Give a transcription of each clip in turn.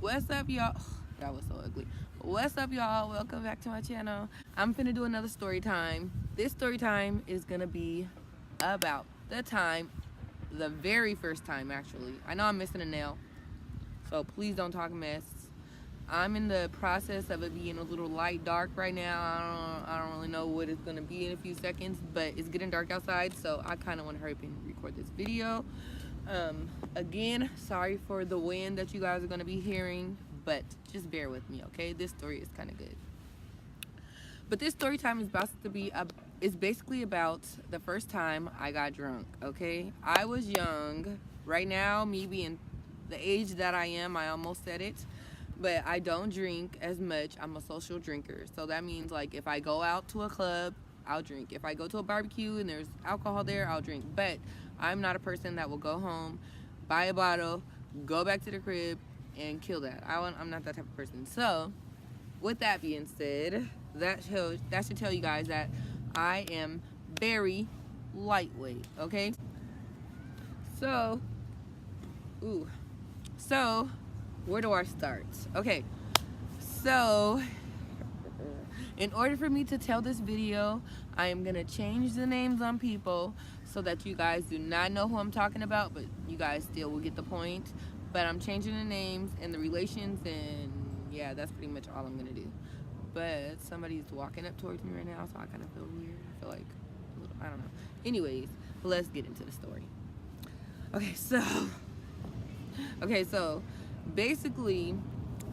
What's up, y'all? That was so ugly. What's up, y'all? Welcome back to my channel. I'm finna do another story time. This story time is gonna be about the very first time, actually. I know I'm missing a nail, so please don't talk mess. I'm in the process of it being a little light dark right now. I don't really know what it's gonna be in a few seconds, but it's getting dark outside, so I kind of want to hurry up and record this video. Again, sorry for the wind that you guys are gonna be hearing, but just bear with me, okay? This story is kind of good. But this story time is basically about the first time I got drunk, okay? I was young. Right now, me being the age that I am, I almost said it, but I don't drink as much. I'm a social drinker. So that means, like, if I go out to a club, I'll drink. If I go to a barbecue and there's alcohol there, I'll drink. But I'm not a person that will go home, buy a bottle, go back to the crib, and kill that. I'm not that type of person. So, with that being said, that should tell you guys that I am very lightweight, okay? So, where do I start? Okay, so in order for me to tell this video, I am gonna change the names on people so that you guys do not know who I'm talking about, but you guys still will get the point. But I'm changing the names and the relations, and yeah, that's pretty much all I'm gonna do. But somebody's walking up towards me right now, so I kind of feel weird. I feel like a little, I don't know. Anyways, let's get into the story. Okay, so basically,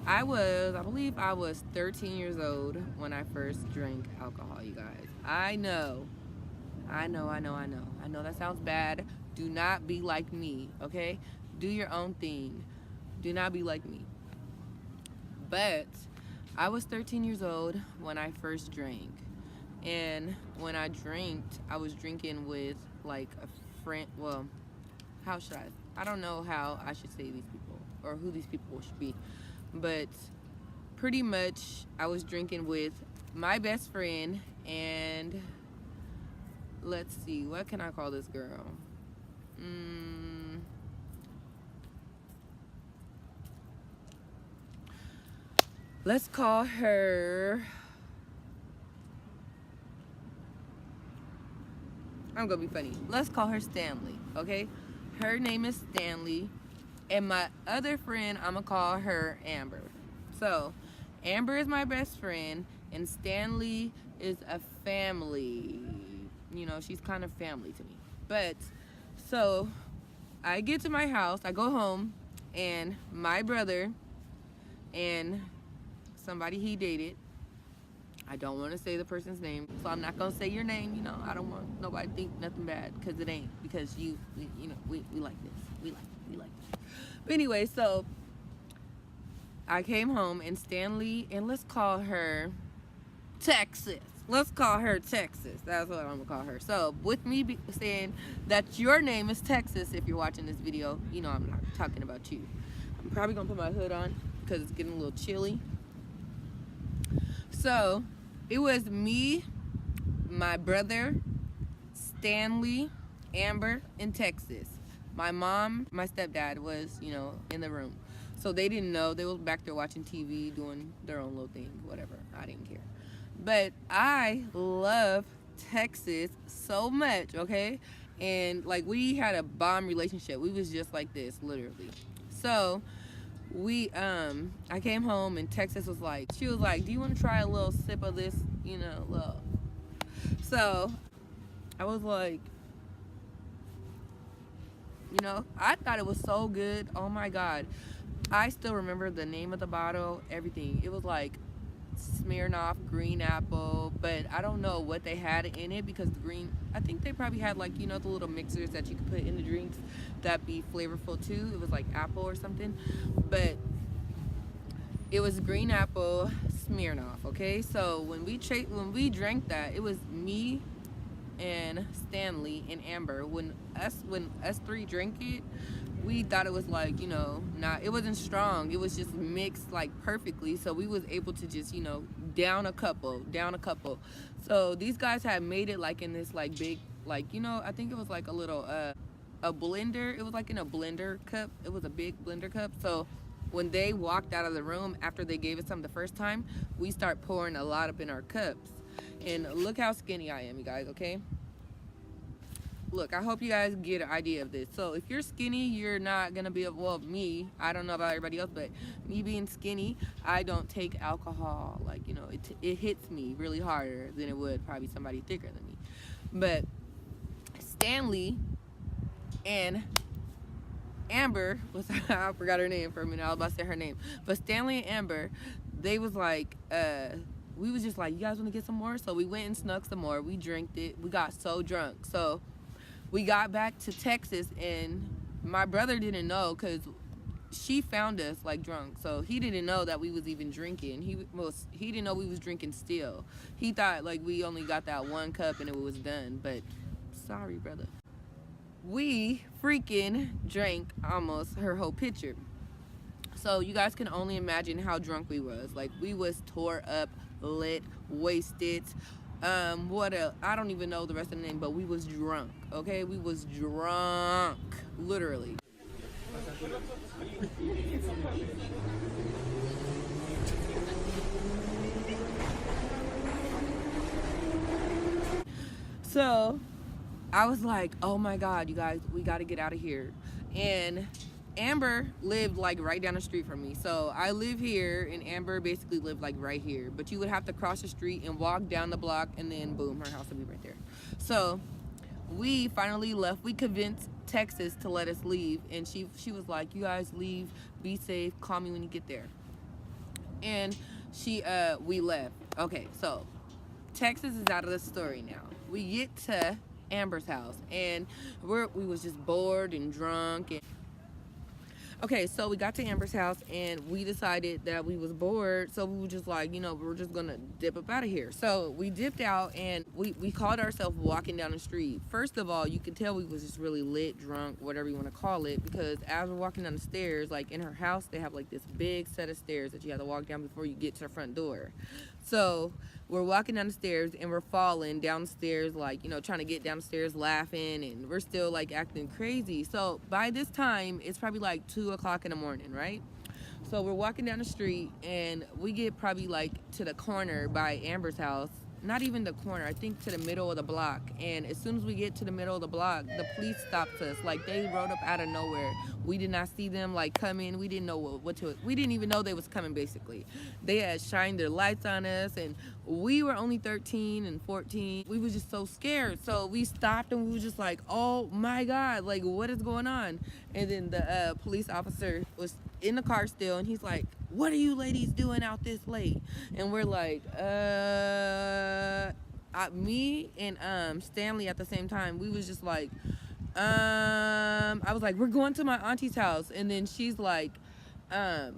I believe I was 13 years old when I first drank alcohol, you guys. I know that sounds bad. Do not be like me, okay? Do your own thing. Do not be like me. But I was 13 years old when I first drank. And when I drank, I was drinking with like a friend. Well, I don't know how I should say these people or who these people should be. But pretty much I was drinking with my best friend, and let's see, what can I call this girl? Let's call her, I'm gonna be funny. Let's call her Stanley, okay? Her name is Stanley, and my other friend, I'm gonna call her Amber. So, Amber is my best friend, and Stanley is a family. You know, she's kind of family to me. But, so, I get to my house, I go home, and my brother and somebody he dated, I don't want to say the person's name, so I'm not gonna say your name. You know, I don't want nobody to think nothing bad, because it ain't. Because we like this. We like this. But anyway, so I came home, and Stanley, and let's call her Texas. Let's call her Texas. That's what I'm gonna call her. So with me saying that your name is Texas, if you're watching this video, you know I'm not talking about you. I'm probably gonna put my hood on because it's getting a little chilly. So it was me, my brother, Stanley, Amber, and Texas. My mom, my stepdad was, you know, in the room. So they didn't know. They was back there watching TV, doing their own little thing, whatever. I didn't care. But I love Texas so much, okay? And like, we had a bomb relationship. We was just like this, literally. So I came home, and Texas was like, do you want to try a little sip of this, you know, little. So I was like, you know, I thought it was so good. Oh my God. I still remember the name of the bottle, everything. It was like Smirnoff green apple, but I don't know what they had in it, because I think they probably had, like, you know, the little mixers that you could put in the drinks that be flavorful too. It was like apple or something, but it was green apple Smirnoff, okay? So when we drank that, it was me and Stanley and Amber. When us three drank it, we thought it was like, you know, it wasn't strong. It was just mixed like perfectly. So we was able to just, you know, down a couple. So these guys had made it like in this like big, like, you know, I think it was like a little a blender. It was like in a blender cup. It was a big blender cup. So when they walked out of the room after they gave us some the first time, we start pouring a lot up in our cups. And look how skinny I am, you guys, okay? Look, I hope you guys get an idea of this. So if you're skinny, you're not gonna be, well, me, I don't know about everybody else, but me being skinny, I don't take alcohol. Like, you know, it hits me really harder than it would probably somebody thicker than me. But Stanley and Amber was, I forgot her name for a minute, I was about to say her name, but Stanley and Amber, they was like, we was just like, you guys want to get some more? So we went and snuck some more. We drank it. We got so drunk. So we got back to Texas, and my brother didn't know because she found us like drunk. So he didn't know that we was even drinking. He didn't know we was drinking still. He thought like we only got that one cup and it was done. But sorry, brother. We freaking drank almost her whole pitcher. So you guys can only imagine how drunk we was. Like, we was tore up, lit, wasted. What else? I don't even know the rest of the name, but we was drunk, okay? We was drunk, literally. So I was like, oh my God, you guys, we gotta get out of here. And Amber lived like right down the street from me. So I live here and Amber basically lived like right here. But you would have to cross the street and walk down the block and then boom, her house would be right there. So we finally left. We convinced Texas to let us leave. And she was like, you guys leave, be safe, call me when you get there. And we left. Okay, so Texas is out of the story now. We get to Amber's house and we was just bored and drunk and okay, so we got to Amber's house and we decided that we was bored, so we were just like, you know, we're just gonna dip up out of here. So we dipped out and we called ourselves walking down the street. First of all, you could tell we was just really lit, drunk, whatever you want to call it, because as we're walking down the stairs, like in her house, they have like this big set of stairs that you have to walk down before you get to her front door. So we're walking down the stairs and we're falling down the stairs, like, you know, trying to get downstairs, laughing, and we're still like acting crazy. So by this time, it's probably like 2 o'clock in the morning, right? So we're walking down the street and we get probably like to the corner by Amber's house. Not even the corner, I think to the middle of the block. And as soon as we get to the middle of the block, the police stopped us. Like, they rode up out of nowhere. We did not see them like coming. We didn't know we didn't even know they was coming, basically. They had shined their lights on us and we were only 13 and 14. We was just so scared. So we stopped and we was just like, oh my God, like what is going on? And then the police officer was in the car still and he's like, what are you ladies doing out this late? And we're like, me and Stanley at the same time, we was just like, I was like, we're going to my auntie's house. And then she's like,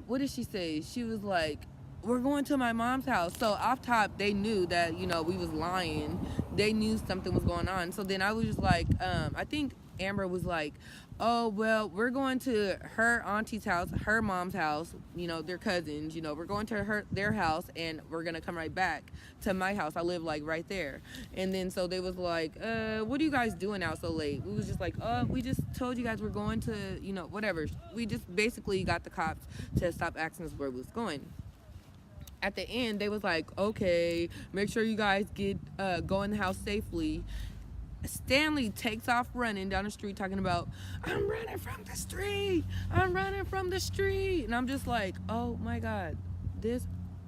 what did she say? She was like, we're going to my mom's house. So off top, they knew that, you know, we was lying. They knew something was going on. So then I was just like, I think Amber was like, oh, well, we're going to her auntie's house, her mom's house, you know, they're cousins, you know, we're going to their house and we're going to come right back to my house. I live like right there. And then so they was like, what are you guys doing out so late? We was just like, we just told you guys we're going to, you know, whatever. We just basically got the cops to stop asking us where we was going. At the end, they was like, okay, make sure you guys go in the house safely. Stanley takes off running down the street talking about, I'm running from the street, I'm running from the street. And I'm just like, oh my God, this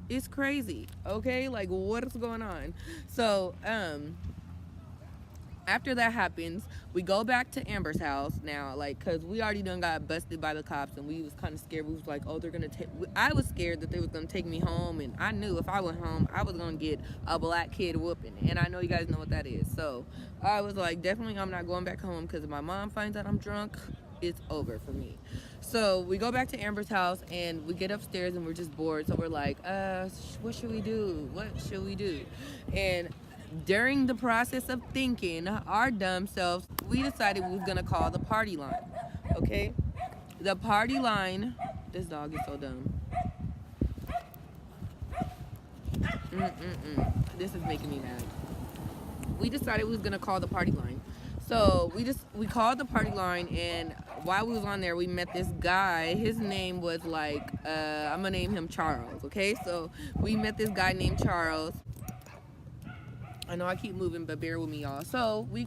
is crazy, okay? Like, what is going on? So, after that happens, we go back to Amber's house now, like, cause we already done got busted by the cops and we was kind of scared. We was like, oh, they're gonna take, I was scared that they was gonna take me home, and I knew if I went home, I was gonna get a black kid whooping, and I know you guys know what that is. So I was like, definitely I'm not going back home, cause if my mom finds out I'm drunk, it's over for me. So we go back to Amber's house and we get upstairs and we're just bored. So we're like, what should we do? What should we do? And during the process of thinking our dumb selves, we decided we was gonna call the party line. Okay? The party line, this dog is so dumb. This is making me mad. We decided we was gonna call the party line. So we called the party line and while we was on there, we met this guy. His name was like, I'm gonna name him Charles, okay? So we met this guy named Charles. I know I keep moving, but bear with me, y'all. So we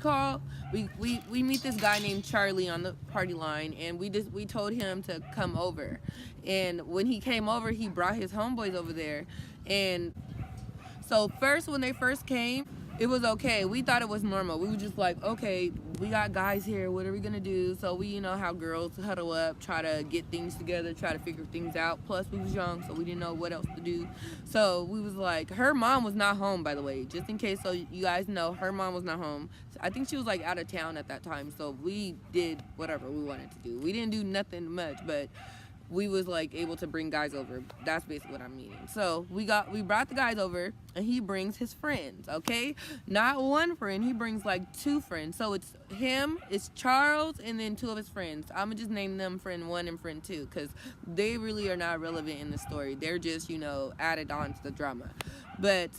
meet this guy named Charlie on the party line, and we told him to come over. And when he came over, he brought his homeboys over there. And so when they first came, it was okay. We thought it was normal. We were just like, okay, we got guys here. What are we gonna do? So we, you know how girls huddle up, try to get things together, try to figure things out. Plus we was young, so we didn't know what else to do. So we was like, her mom was not home, by the way, just in case, so you guys know, her mom was not home. I think she was like out of town at that time. So we did whatever we wanted to do. We didn't do nothing much, but we was like able to bring guys over. That's basically what I'm meaning. So we brought the guys over, and he brings his friends, okay? Not one friend, he brings like 2 friends. So it's him, it's Charles, and then 2 of his friends. I'm gonna just name them friend 1 and friend 2 because they really are not relevant in the story. They're just, you know, added on to the drama. But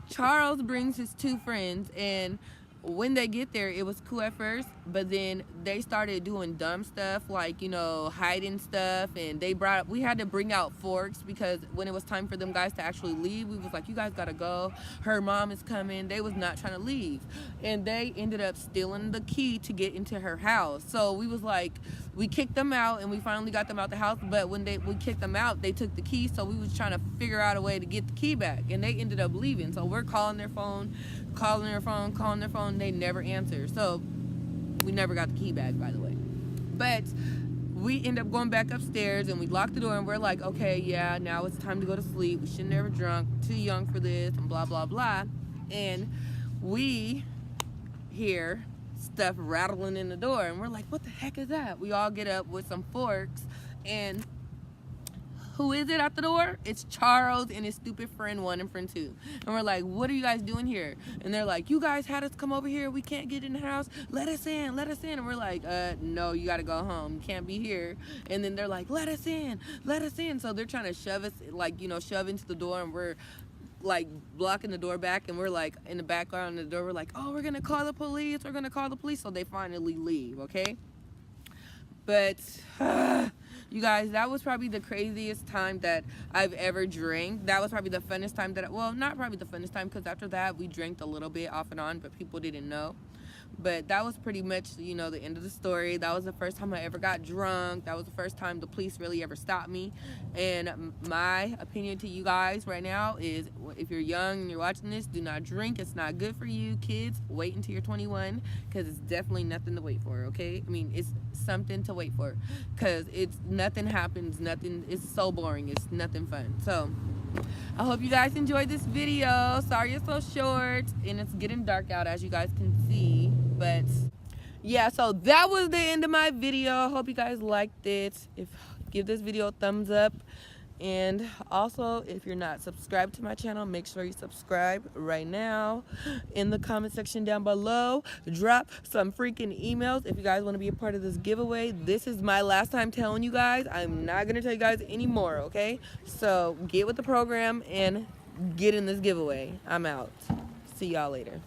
Charles brings his 2 friends, and when they get there, it was cool at first, but then they started doing dumb stuff, like, you know, hiding stuff. And we had to bring out forks because when it was time for them guys to actually leave, we was like, you guys gotta go, her mom is coming. They was not trying to leave, and they ended up stealing the key to get into her house. So we was like, we kicked them out, and we finally got them out the house. But when we kicked them out, they took the key, so we was trying to figure out a way to get the key back, and they ended up leaving. So we're calling their phone, they never answer. So we never got the key back, by the way. But we end up going back upstairs, and we locked the door, and we're like, okay, yeah, now it's time to go to sleep. We shouldn't have drunk, too young for this, and blah blah blah. And we hear stuff rattling in the door, and we're like, what the heck is that? We all get up with some forks, and who is it at the door? It's Charles and his stupid friend 1 and friend 2. And we're like, what are you guys doing here? And they're like, you guys had us come over here. We can't get in the house. Let us in. And we're like, no, you got to go home. You can't be here. And then they're like, let us in. So they're trying to shove us, like, you know, shove into the door, and we're like blocking the door back, and we're like in the background of the door, we're like, oh, we're going to call the police. So they finally leave, okay? But you guys, that was probably the craziest time that I've ever drank. That was probably the funnest time well, not probably the funnest time, because after that we drank a little bit off and on, but people didn't know. But that was pretty much, you know, the end of the story. That was the first time I ever got drunk. That was the first time the police really ever stopped me. And my opinion to you guys right now is, if you're young and you're watching this, do not drink. It's not good for you. Kids, wait until you're 21, because it's definitely nothing to wait for, okay? I mean, it's something to wait for, because nothing happens, it's so boring. It's nothing fun. So I hope you guys enjoyed this video. Sorry it's so short, and it's getting dark out, as you guys can see. But yeah, so that was the end of my video. Hope you guys liked it. Give this video a thumbs up, and also, if you're not subscribed to my channel, make sure you subscribe right now. In the comment section down below, drop some freaking emails if you guys want to be a part of this giveaway. This is my last time telling you guys. I'm not gonna tell you guys anymore, okay? So get with the program and get in this giveaway. I'm out. See y'all later.